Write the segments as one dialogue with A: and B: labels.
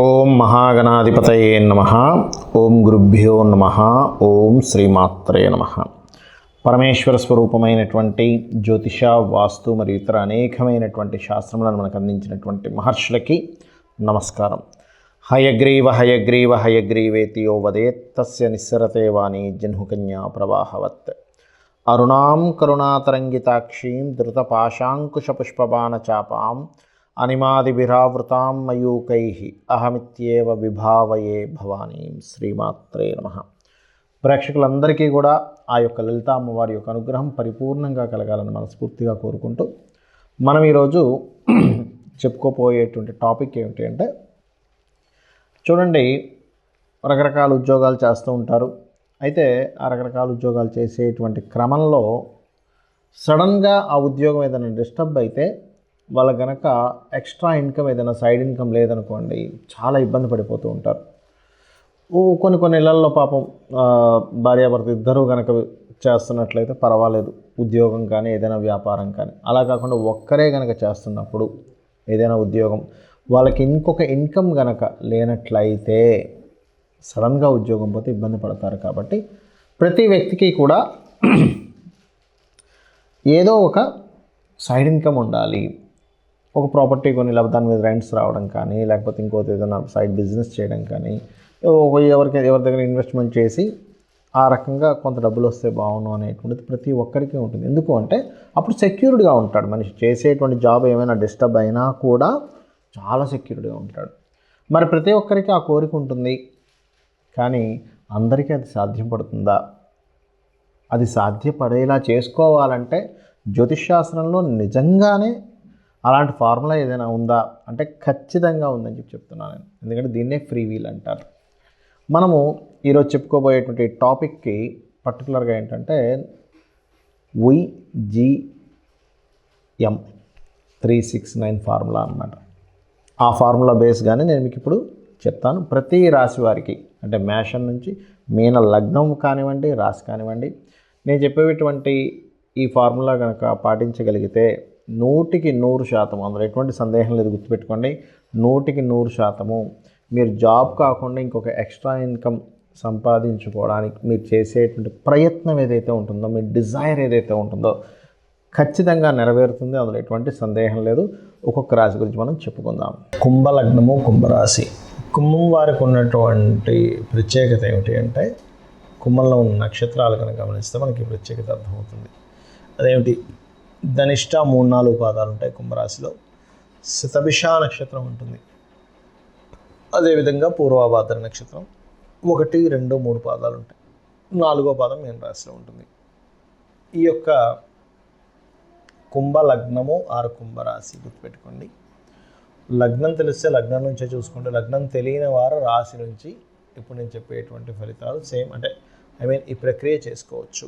A: ఓం మహాగణాధిపతయే నమః. ఓం గురుభ్యో నమః. ఓం శ్రీమాత్రే నమః. పరమేశ్వర స్వరూపమైనటువంటి జ్యోతిష, వాస్తు మరియు ఇతర అనేకమైనటువంటి శాస్త్రములను మనకు అందించినటువంటి మహర్షులకి నమస్కారం. హయగ్రీవ హయగ్రీవ హయగ్రీవేతి యో వదేత్ తస్య నిస్సరతే వాణి జహ్నుకన్యా ప్రవాహవత్. అరుణాం కరుణాతరంగితాక్షీం ధృతపాశాంకుశపుష్పబాణచాపాం అనిమాదిభిరావృతాం మయూకైః అహమిత్యేవ విభావయే భవానీం. శ్రీమాత్రే నమః. ప్రేక్షకులందరికీ కూడా ఆ యొక్క లలిత అమ్మవారి యొక్క అనుగ్రహం పరిపూర్ణంగా కలగాలని మనస్ఫూర్తిగా కోరుకుంటూ మనం ఈరోజు చెప్పుకోపోయేటువంటి టాపిక్ ఏమిటి అంటే, చూడండి, రకరకాల ఉద్యోగాలు చేస్తూ ఉంటారు. అయితే ఆ రకరకాల ఉద్యోగాలు చేసేటువంటి క్రమంలో సడన్గా ఆ ఉద్యోగం ఏదైనా డిస్టర్బ్ అయితే వాళ్ళ గనక ఎక్స్ట్రా ఇన్కమ్ ఏదైనా సైడ్ ఇన్కమ్ లేదనుకోండి, చాలా ఇబ్బంది పడిపోతూ ఉంటారు. కొన్ని ఇళ్లల్లో పాపం భార్యాభర్త ఇద్దరూ కనుక చేస్తున్నట్లయితే పర్వాలేదు, ఉద్యోగం కానీ ఏదైనా వ్యాపారం కానీ. అలా కాకుండా ఒక్కరే కనుక చేస్తున్నప్పుడు ఏదైనా ఉద్యోగం వాళ్ళకి ఇంకొక ఇన్కమ్ కనుక లేనట్లయితే సడన్గా ఉద్యోగం పోతే ఇబ్బంది పడతారు. కాబట్టి ప్రతి వ్యక్తికి కూడా ఏదో ఒక సైడ్ ఇన్కమ్ ఉండాలి. ఒక ప్రాపర్టీ కొని లేకపోతే దాని మీద రెంట్స్ రావడం కానీ, లేకపోతే ఇంకోటి ఏదైనా సైడ్ బిజినెస్ చేయడం కానీ, ఎవరి దగ్గర ఇన్వెస్ట్మెంట్ చేసి ఆ రకంగా కొంత డబ్బులు వస్తే బాగుండు అనేటువంటిది ప్రతి ఒక్కరికి ఉంటుంది. ఎందుకు అంటే అప్పుడు సెక్యూర్డ్గా ఉంటాడు మనిషి. చేసేటువంటి జాబ్ ఏమైనా డిస్టర్బ్ అయినా కూడా చాలా సెక్యూర్డ్గా ఉంటాడు. మరి ప్రతి ఒక్కరికి ఆ కోరిక ఉంటుంది, కానీ అందరికీ అది సాధ్యపడుతుందా? అది సాధ్యపడేలా చేసుకోవాలంటే జ్యోతిష్శాస్త్రంలో నిజంగానే అలాంటి ఫార్ములా ఏదైనా ఉందా అంటే ఖచ్చితంగా ఉందని చెప్తున్నాను నేను. ఎందుకంటే దీన్నే ఫ్రీ వీల్ అంటారు. మనము ఈరోజు చెప్పుకోబోయేటువంటి టాపిక్కి పర్టికులర్గా ఏంటంటే YGM 369 ఫార్ములా అన్నమాట. ఆ ఫార్ములా బేస్గానే నేను మీకు ఇప్పుడు చెప్తాను. ప్రతి రాశి వారికి, అంటే మేషం నుంచి మీన లగ్నం కానివ్వండి, రాశి కానివ్వండి, నేను చెప్పేటువంటి ఈ ఫార్ములా కనుక పాటించగలిగితే 100% అందులో ఎటువంటి సందేహం లేదు. గుర్తుపెట్టుకోండి, 100% మీరు జాబ్ కాకుండా ఇంకొక ఎక్స్ట్రా ఇన్కమ్ సంపాదించుకోవడానికి మీరు చేసేటువంటి ప్రయత్నం ఏదైతే ఉంటుందో, మీ డిజైర్ ఏదైతే ఉంటుందో ఖచ్చితంగా నెరవేరుతుంది. అందులో ఎటువంటి సందేహం లేదు. ఒక్కొక్క రాశి గురించి మనం చెప్పుకుందాం. కుంభలగ్నము, కుంభరాశి. కుంభం వారికి ఉన్నటువంటి ప్రత్యేకత ఏమిటి అంటే, కుంభంలో ఉన్న నక్షత్రాలు కనుక గమనిస్తే మనకి ప్రత్యేకత అర్థమవుతుంది. అదేమిటి? ధనిష్ట 3-4 పాదాలు ఉంటాయి కుంభరాశిలో. శతభిష నక్షత్రం ఉంటుంది. అదేవిధంగా పూర్వభాద్ర నక్షత్రం 1, 2, 3 పాదాలు ఉంటాయి. 4వ పాదం మీన రాశిలో ఉంటుంది. ఈ యొక్క కుంభ లగ్నము ఆరు కుంభరాశి గుర్తుపెట్టుకోండి. లగ్నం తెలిస్తే లగ్నం నుంచే చూసుకోండి. లగ్నం తెలియని వారు రాశి నుంచి ఇప్పుడు నేను చెప్పేటువంటి ఫలితాలు సేమ్, అంటే ఈ ప్రక్రియ చేసుకోవచ్చు.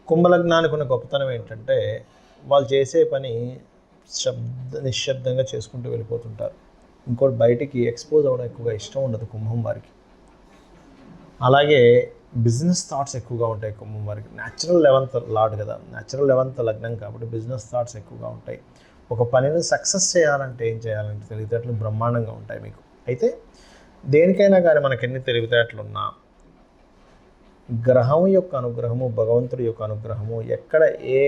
A: కుంభలగ్నానికి ఉన్న గొప్పతనం ఏంటంటే, వాళ్ళు చేసే పని నిశ్శబ్దంగా చేసుకుంటూ వెళ్ళిపోతుంటారు. ఇంకోటి, బయటికి ఎక్స్పోజ్ అవ్వడం ఎక్కువగా ఇష్టం ఉండదు కుంభం వారికి. అలాగే బిజినెస్ థాట్స్ ఎక్కువగా ఉంటాయి కుంభం వారికి. న్యాచురల్ 11th లార్డ్ కదా, న్యాచురల్ 11th లగ్నం కాబట్టి బిజినెస్ థాట్స్ ఎక్కువగా ఉంటాయి. ఒక పనిని సక్సెస్ చేయాలంటే ఏం చేయాలంటే తెలివితేటలు బ్రహ్మాండంగా ఉంటాయి మీకు. అయితే దేనికైనా కానీ మనకి ఎన్ని తెలివితేటలు ఉన్నా, గ్రహం యొక్క అనుగ్రహము, భగవంతుడి యొక్క అనుగ్రహము, ఎక్కడ ఏ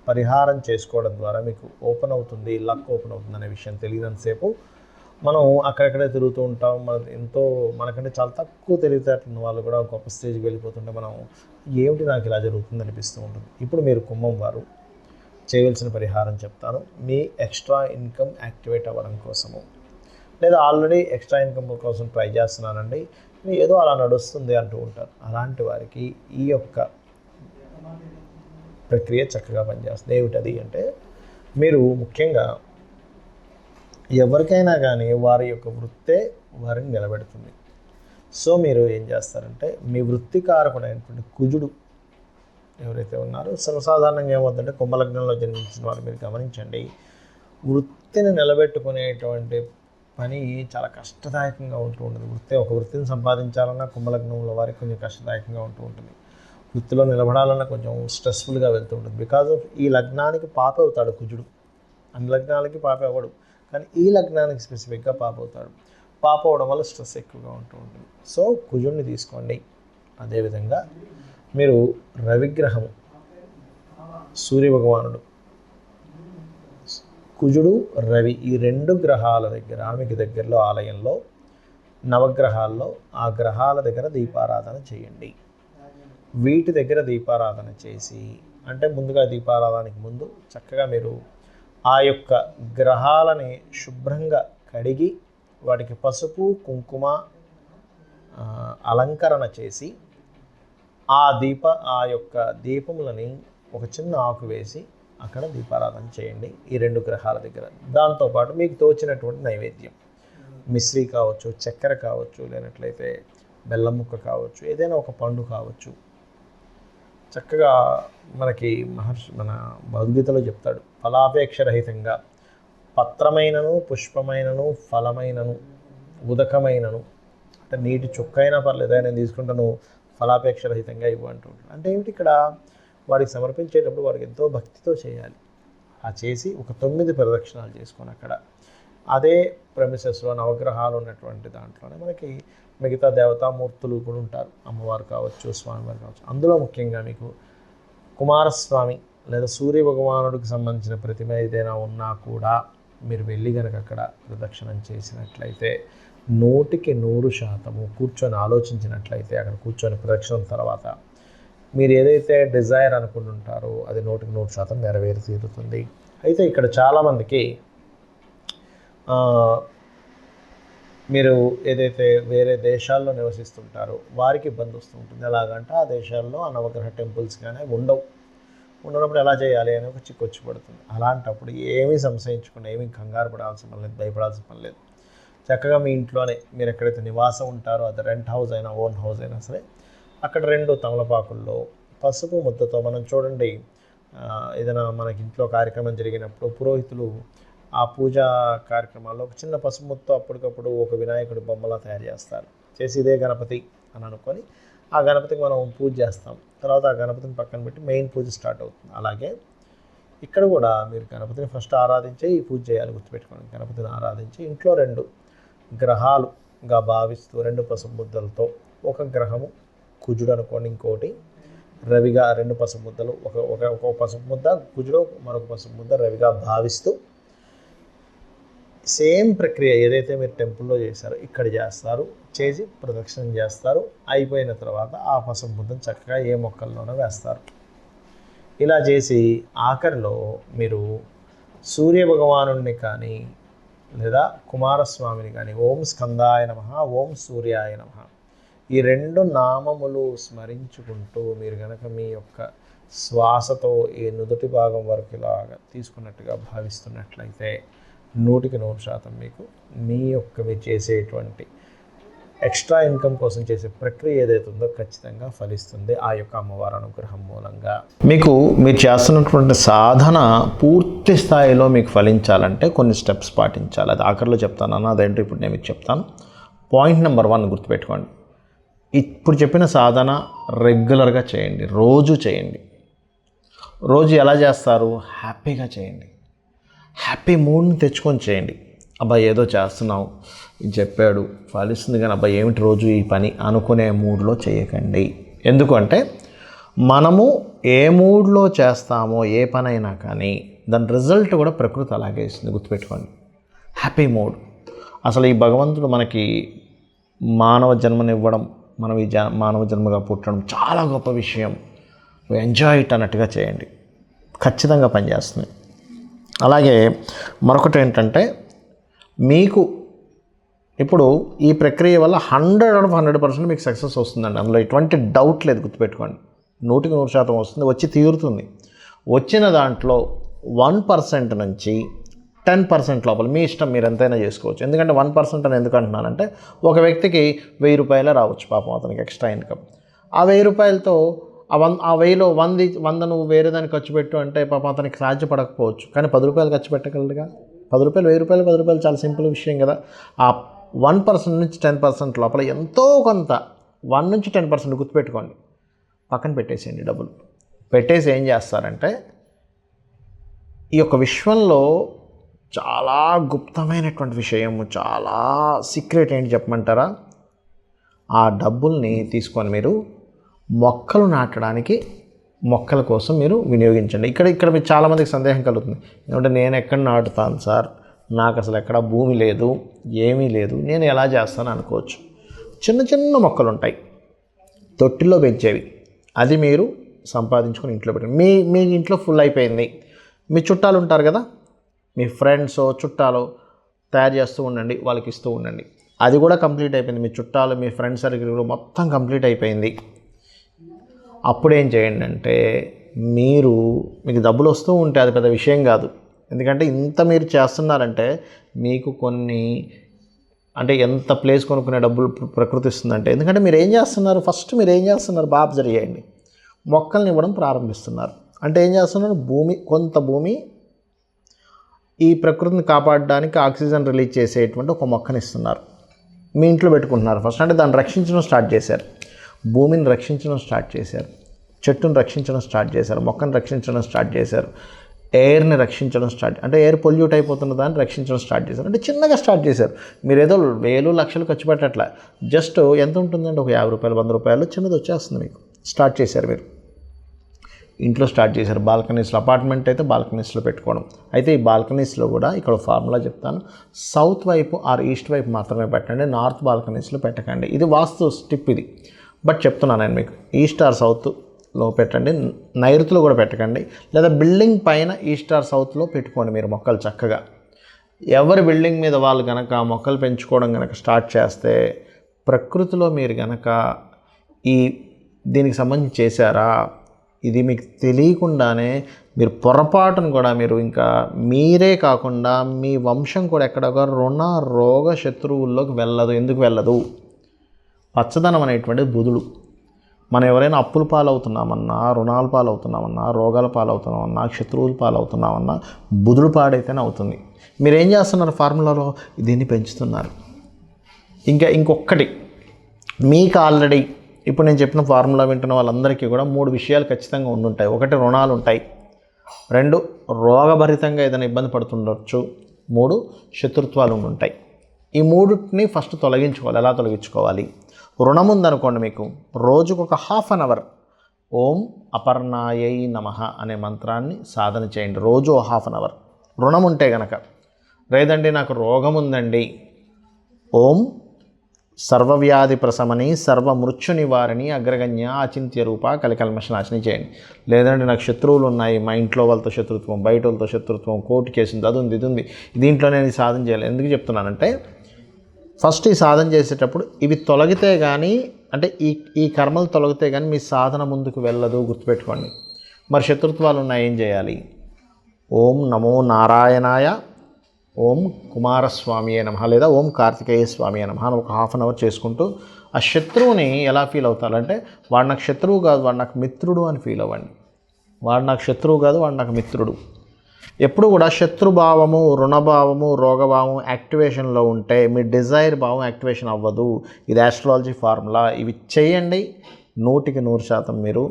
A: పరిహారం చేసుకోవడం ద్వారా మీకు ఓపెన్ అవుతుంది, లక్ ఓపెన్ అవుతుంది అనే విషయం తెలియనంతసేపు మనం అక్కడెక్కడే తిరుగుతూ ఉంటాం. మనకంటే చాలా తక్కువ తెలివితేటలు ఉన్న వాళ్ళు కూడా గొప్ప స్టేజ్కి వెళ్ళిపోతుంటే మనం ఏమిటి నాకు ఇలా జరుగుతుంది అనిపిస్తూ ఉంటుంది. ఇప్పుడు మీరు కుంభం వారు చేయవలసిన పరిహారం చెప్తాను. మీ ఎక్స్ట్రా ఇన్కమ్ యాక్టివేట్ అవ్వడం కోసము, లేదా ఆల్రెడీ ఎక్స్ట్రా ఇన్కమ్ కోసం ట్రై చేస్తున్నానండి, ఏదో అలా నడుస్తుంది అంటూ ఉంటారు. అలాంటి వారికి ఈ యొక్క ప్రక్రియ చక్కగా పనిచేస్తుంది. ఏమిటది అంటే, మీరు ముఖ్యంగా ఎవరికైనా కానీ వారి యొక్క వృత్తే వారిని నిలబెడుతుంది. సో మీరు ఏం చేస్తారంటే, మీ వృత్తికారకుడైనటువంటి కుజుడు ఎవరైతే ఉన్నారో, సర్వసాధారణంగా ఏమవుతుందంటే కుంభలగ్నంలో జన్మించిన వారు మీరు గమనించండి, వృత్తిని నిలబెట్టుకునేటువంటి పని చాలా కష్టదాయకంగా ఉంటూ ఉంటుంది. ఒక వృత్తిని సంపాదించాలన్నా కుంభలగ్నంలో వారికి కొంచెం కష్టదాయకంగా ఉంటూ ఉంటుంది. వృత్తిలో నిలబడాలన్నా కొంచెం స్ట్రెస్ఫుల్గా వెళ్తూ ఉంటుంది. బికాజ్ ఆఫ్ ఈ లగ్నానికి పాప అవుతాడు కుజుడు. అన్ని లగ్నాలకి పాప అవ్వడు, కానీ ఈ లగ్నానికి స్పెసిఫిక్గా పాప అవుతాడు. పాప అవడం వల్ల స్ట్రెస్ ఎక్కువగా ఉంటూ ఉంటుంది. సో కుజుడిని తీసుకోండి. అదేవిధంగా మీరు రవిగ్రహం, సూర్యభగవానుడు, కుజుడు, రవి ఈ 2 గ్రహాల దగ్గర మీకు దగ్గరలో ఆలయంలో నవగ్రహాల్లో ఆ గ్రహాల దగ్గర దీపారాధన చేయండి. వీటి దగ్గర దీపారాధన చేసి, అంటే ముందుగా దీపారాధనకి ముందు చక్కగా మీరు ఆ యొక్క గ్రహాలని శుభ్రంగా కడిగి వాటికి పసుపు కుంకుమ అలంకరణ చేసి ఆ యొక్క దీపములని ఒక చిన్న ఆకు వేసి అక్కడ దీపారాధన చేయండి ఈ 2 గ్రహాల దగ్గర. దాంతోపాటు మీకు తోచినటువంటి నైవేద్యం, మిశ్రీ కావచ్చు, చక్కెర కావచ్చు, లేనట్లయితే బెల్లం ముక్క కావచ్చు, ఏదైనా ఒక పండు కావచ్చు. చక్కగా మనకి మన భగవద్గీతలో చెప్తాడు, ఫలాపేక్ష రహితంగా పత్రమైనను, పుష్పమైనను, ఫలమైనను, ఉదకమైనను, అంటే నీటి చుక్కైనా పర్లేదు నేను తీసుకుంటాను, ఫలాపేక్ష రహితంగా ఇవ్వు అంటుంటాడు. అంటే ఏమిటి, ఇక్కడ వారికి సమర్పించేటప్పుడు వారికి ఎంతో భక్తితో చేయాలి. ఆ చేసి ఒక 9 ప్రదక్షిణాలు చేసుకొని అక్కడ అదే ప్రెమిసెస్లో నవగ్రహాలు ఉన్నటువంటి దాంట్లోనే మనకి మిగతా దేవతామూర్తులు కూడా ఉంటారు. అమ్మవారు కావచ్చు, స్వామివారు కావచ్చు. అందులో ముఖ్యంగా మీకు కుమారస్వామి లేదా సూర్య భగవానుడికి సంబంధించిన ప్రతిమ ఏదైనా ఉన్నా కూడా మీరు వెళ్ళి కనుక అక్కడ ప్రదక్షిణం చేసినట్లయితే 100% కూర్చొని ఆలోచించినట్లయితే అక్కడ కూర్చొని ప్రదక్షిణం తర్వాత మీరు ఏదైతే డిజైర్ అనుకుంటుంటారో అది 100% నెరవేరి తీరుతుంది. అయితే ఇక్కడ చాలామందికి మీరు ఏదైతే వేరే దేశాల్లో నివసిస్తుంటారో వారికి ఇబ్బంది వస్తూ ఉంటుంది. ఎలాగంటే ఆ దేశాల్లో ఆ నవగ్రహ టెంపుల్స్ కానీ ఉండనప్పుడు ఎలా చేయాలి అని ఒక చిక్కు వచ్చి పడుతుంది. అలాంటప్పుడు ఏమీ సంశయించకుండా, ఏమీ కంగారు పడాల్సిన పని లేదు, భయపడాల్సిన పని లేదు. చక్కగా మీ ఇంట్లోనే మీరు ఎక్కడైతే నివాసం ఉంటారో, అది రెంట్ హౌస్ అయినా ఓన్ హౌస్ అయినా సరే, అక్కడ 2 తమలపాకుల్లో పసుపు ముద్దతో మనం చూడండి, ఏదైనా మనకి ఇంట్లో కార్యక్రమం జరిగినప్పుడు పురోహితులు ఆ పూజా కార్యక్రమాల్లో ఒక చిన్న పసుపు ముద్దతో అప్పటికప్పుడు ఒక వినాయకుడి బొమ్మలా తయారు చేస్తారు. చేసి ఇదే గణపతి అని అనుకొని ఆ గణపతికి మనం పూజ చేస్తాం. తర్వాత ఆ గణపతిని పక్కన పెట్టి మెయిన్ పూజ స్టార్ట్ అవుతుంది. అలాగే ఇక్కడ కూడా మీరు గణపతిని ఫస్ట్ ఆరాధించి ఈ పూజ చేయాలి. గుర్తుపెట్టుకోండి, గణపతిని ఆరాధించి ఇంట్లో 2 గ్రహాలుగా భావిస్తూ 2 పసుపు ముద్దలతో, ఒక గ్రహము కుజుడు అనుకోండి, ఇంకోటి రవిగా 2 పసుపు ముద్దలు, ఒక పసుపు ముద్ద కుజుడు, మరొక పసుపు ముద్ద రవిగా భావిస్తూ సేమ్ ప్రక్రియ ఏదైతే మీరు టెంపుల్లో చేశారో ఇక్కడ చేస్తారు. చేసి ప్రదక్షిణం చేస్తారు. అయిపోయిన తర్వాత ఆ పసుపు ముద్దను చక్కగా ఏ మొక్కల్లోనో వేస్తారు. ఇలా చేసి ఆఖరిలో మీరు సూర్యభగవానుడిని కానీ లేదా కుమారస్వామిని కానీ ఓం స్కందాయ నమః, ఓం సూర్యాయ నమః ఈ 2 నామములు స్మరించుకుంటూ మీరు కనుక మీ యొక్క శ్వాసతో ఈ నుదుటి భాగం వరకు ఇలాగా తీసుకున్నట్టుగా భావిస్తున్నట్లయితే 100% మీకు మీ యొక్క మీరు చేసేటువంటి ఎక్స్ట్రా ఇన్కమ్ కోసం చేసే ప్రక్రియ ఏదైతే ఉందో ఖచ్చితంగా ఫలిస్తుంది ఆ యొక్క అమ్మవారి అనుగ్రహం మూలంగా. మీరు చేస్తున్నటువంటి సాధన పూర్తి స్థాయిలో మీకు ఫలించాలంటే కొన్ని స్టెప్స్ పాటించాలి. అది ఆఖరిలో చెప్తాను అన్న, అదేంటో ఇప్పుడు నేను మీకు చెప్తాను. పాయింట్ నెంబర్ 1 గుర్తుపెట్టుకోండి. ఇప్పుడు చెప్పిన సాధన రెగ్యులర్గా చేయండి, రోజు చేయండి. రోజు ఎలా చేస్తారు? హ్యాపీగా చేయండి. హ్యాపీ మూడ్ని తెచ్చుకొని చేయండి. అబ్బాయి ఏదో చేస్తున్నావు, ఇది చెప్పాడు ఫలిస్తుంది, కానీ అబ్బాయి ఏమిటి రోజు ఈ పని అనుకునే మూడ్లో చేయకండి. ఎందుకంటే మనము ఏ మూడ్లో చేస్తామో ఏ పనైనా కానీ దాని రిజల్ట్ కూడా ప్రకృతి అలాగే ఇస్తుంది. గుర్తుపెట్టుకోండి, హ్యాపీ మూడ్. అసలు ఈ భగవంతుడు మనకి మానవ జన్మనివ్వడం, మనం ఈ మానవ జన్మగా పుట్టడం చాలా గొప్ప విషయం. ఎంజాయ్ ఇట్ అన్నట్టుగా చేయండి, ఖచ్చితంగా పనిచేస్తుంది. అలాగే మరొకటి ఏంటంటే, మీకు ఇప్పుడు ఈ ప్రక్రియ వల్ల 100% మీకు సక్సెస్ వస్తుందండి. అందులో ఎటువంటి డౌట్ లేదు. గుర్తుపెట్టుకోండి, 100% వస్తుంది, వచ్చి తీరుతుంది. వచ్చిన దాంట్లో 1% నుంచి 10% లోపల మీ ఇష్టం, మీరు ఎంతైనా చేసుకోవచ్చు. ఎందుకంటే 1% అని ఎందుకు అంటున్నానంటే, ఒక వ్యక్తికి 1000 రూపాయలే రావచ్చు పాపం, అతనికి ఎక్స్ట్రా ఇన్కమ్. ఆ 1000 రూపాయలతో ఆ 1000లో 100 నువ్వు వేరే దాన్ని ఖర్చు పెట్టు అంటే పాపం అతనికి సాధ్యపడకపోవచ్చు. కానీ 10 రూపాయలు ఖర్చు పెట్టగలడుగా. 10 రూపాయలు, 1000 రూపాయలు, 10 రూపాయలు చాలా సింపుల్ విషయం కదా. ఆ 1% నుంచి 10% లోపల ఎంతో కొంత 1 నుంచి 10% గుర్తుపెట్టుకోండి, పక్కన పెట్టేసేయండి. డబ్బులు పెట్టేసి ఏం చేస్తారంటే, ఈ యొక్క విశ్వంలో చాలా గుప్తమైనటువంటి విషయము, చాలా సీక్రెట్ ఏంటి చెప్పమంటారా? ఆ డబ్బుల్ని తీసుకొని మీరు మొక్కలు నాటడానికి, మొక్కల కోసం మీరు వినియోగించండి. ఇక్కడ మీరు చాలామందికి సందేహం కలుగుతుంది, ఏమంటే నేను ఎక్కడ నాటుతాను సార్, నాకు అసలు ఎక్కడ భూమి లేదు, ఏమీ లేదు, నేను ఎలా చేస్తాను అనుకోవచ్చు. చిన్న చిన్న మొక్కలు ఉంటాయి తొట్టిలో పెంచేవి, అది మీరు సంపాదించుకొని ఇంట్లో పెట్టండి. మీ ఇంట్లో ఫుల్ అయిపోయింది, మీ చుట్టాలు ఉంటారు కదా, మీ ఫ్రెండ్స్ చుట్టాలు తయారు చేస్తూ ఉండండి, వాళ్ళకి ఇస్తూ ఉండండి. అది కూడా కంప్లీట్ అయిపోయింది, మీ చుట్టాలు మీ ఫ్రెండ్స్ సర్కిల్ కూడా మొత్తం కంప్లీట్ అయిపోయింది. అప్పుడు ఏం చేయండి అంటే, మీకు డబ్బులు వస్తూ ఉంటే అది పెద్ద విషయం కాదు. ఎందుకంటే ఇంత మీరు చేస్తున్నారంటే మీకు కొన్ని అంటే ఎంత ప్లేస్ కొనుక్కునే డబ్బులు ప్రకృతి ఇస్తుందంటే, ఎందుకంటే మీరు ఏం చేస్తున్నారు, ఫస్ట్ మీరు ఏం చేస్తున్నారు బాగా అబ్జర్వ్ చేయండి. మొక్కల్ని ఇవ్వడం ప్రారంభిస్తున్నారు అంటే ఏం చేస్తున్నారు, కొంత భూమి ఈ ప్రకృతిని కాపాడడానికి ఆక్సిజన్ రిలీజ్ చేసేటువంటి ఒక మొక్కని ఇస్తున్నారు, మీ ఇంట్లో పెట్టుకుంటున్నారు ఫస్ట్. అంటే దాన్ని రక్షించడం స్టార్ట్ చేశారు, భూమిని రక్షించడం స్టార్ట్ చేశారు, చెట్టును రక్షించడం స్టార్ట్ చేశారు, మొక్కను రక్షించడం స్టార్ట్ చేశారు, ఎయిర్ని రక్షించడం అంటే ఎయిర్ పొల్యూట్ అయిపోతున్న దాన్ని రక్షించడం స్టార్ట్ చేశారు. అంటే చిన్నగా స్టార్ట్ చేశారు. మీరు ఏదో వేలు లక్షలు ఖర్చు పెట్టట్లా, జస్ట్ ఎంత ఉంటుందంటే ఒక 50 రూపాయలు 100 రూపాయలు చిన్నది వచ్చేస్తుంది మీకు. స్టార్ట్ చేశారు, మీరు ఇంట్లో స్టార్ట్ చేశారు. బాల్కనీస్లో, అపార్ట్మెంట్ అయితే బాల్కనీస్లో పెట్టుకోవడం. అయితే ఈ బాల్కనీస్లో కూడా ఇక్కడ ఫార్ములా చెప్తాను, సౌత్ వైపు ఆర్ ఈస్ట్ వైపు మాత్రమే పెట్టండి, నార్త్ బాల్కనీస్లో పెట్టకండి. ఇది వాస్తు టిప్ ఇది, బట్ చెప్తున్నాను నేను మీకు. ఈస్ట్ ఆర్ సౌత్లో పెట్టండి, నైరుతిలో కూడా పెట్టకండి, లేదా బిల్డింగ్ పైన ఈస్ట్ ఆర్ సౌత్లో పెట్టుకోండి మీరు మొక్కలు చక్కగా. ఎవరి బిల్డింగ్ మీద వాళ్ళు కనుక మొక్కలు పెంచుకోవడం కనుక స్టార్ట్ చేస్తే, ప్రకృతిలో మీరు కనుక దీనికి సంబంధించి చేశారా, ఇది మీకు తెలియకుండానే మీరు పొరపాటును కూడా మీరు ఇంకా మీరే కాకుండా మీ వంశం కూడా ఎక్కడ రుణ రోగ శత్రువుల్లోకి వెళ్ళదు. ఎందుకు వెళ్ళదు? పచ్చదనం అనేటువంటి బుధుడు. మనం ఎవరైనా అప్పుల పాలవుతున్నామన్నా, రుణాల పాలవుతున్నామన్నా, రోగాల పాలవుతున్నామన్నా, శత్రువుల పాలవుతున్నామన్నా బుధుడు పాడైతేనే అవుతుంది. మీరేం చేస్తున్నారు, ఫార్ములాలో దీన్ని పెంచుతున్నారు. ఇంకొకటి మీకు ఆల్రెడీ ఇప్పుడు నేను చెప్పిన ఫార్ములా వింటున్న వాళ్ళందరికీ కూడా 3 విషయాలు ఖచ్చితంగా ఉండుంటాయి. 1 రుణాలు ఉంటాయి, 2 రోగభరితంగా ఏదైనా ఇబ్బంది పడుతుండొచ్చు, 3 శత్రుత్వాలు ఉంటాయి. ఈ 3ని ఫస్ట్ తొలగించుకోవాలి. ఎలా తొలగించుకోవాలి? రుణం ఉందనుకోండి, మీకు రోజుకు ఒక ½ అవర్ ఓం అపర్ణాయై నమః అనే మంత్రాన్ని సాధన చేయండి, రోజు ½ అవర్. రుణం ఉంటే గనక, లేదండి నాకు రోగం ఉందండి, ఓం సర్వవ్యాధి ప్రశమని సర్వమృత్యు నివారణి అగ్రగణ్య అచింత్య రూప కలికల్మషనాశిని చేయండి. లేదంటే నాకు శత్రువులు ఉన్నాయి, మా ఇంట్లో వాళ్ళతో శత్రుత్వం, బయట వాళ్ళతో శత్రుత్వం, కోర్టు కేసు ఉంది, అది ఉంది, ఇది ఉంది, దీంట్లో నేను ఈ సాధన చేయాలి. ఎందుకు చెప్తున్నానంటే, ఫస్ట్ ఈ సాధన చేసేటప్పుడు ఇవి తొలగితే కానీ, అంటే ఈ కర్మలు తొలగితే కానీ మీ సాధన ముందుకు వెళ్ళదు, గుర్తుపెట్టుకోండి. మరి శత్రుత్వాలు ఉన్నాయి, ఏం చేయాలి? ఓం నమో నారాయణాయ, ఓం కుమారస్వామియే నమః, లేదా ఓం కార్తికేయ స్వామియే నమః అని ఒక ½ అవర్ చేసుకుంటూ ఆ శత్రువుని ఎలా ఫీల్ అవుతారంటే, వాడు నాకు శత్రువు కాదు, వాడు నాకు మిత్రుడు అని ఫీల్ అవ్వండి. వాడు నాకు శత్రువు కాదు, వాడు నాకు మిత్రుడు. ఎప్పుడు కూడా శత్రుభావము, రుణభావము, రోగభావము యాక్టివేషన్లో ఉంటే మీ డిజైర్ భావం యాక్టివేషన్ అవ్వదు. ఇది ఆస్ట్రాలజీ ఫార్ములా. ఇవి చేయండి, 100% మీరు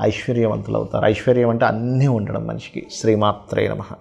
A: ఐశ్వర్యవంతులు అవుతారు. ఐశ్వర్యం అంటే అన్నీ ఉండడం మనిషికి. శ్రీమాత్రే నమః.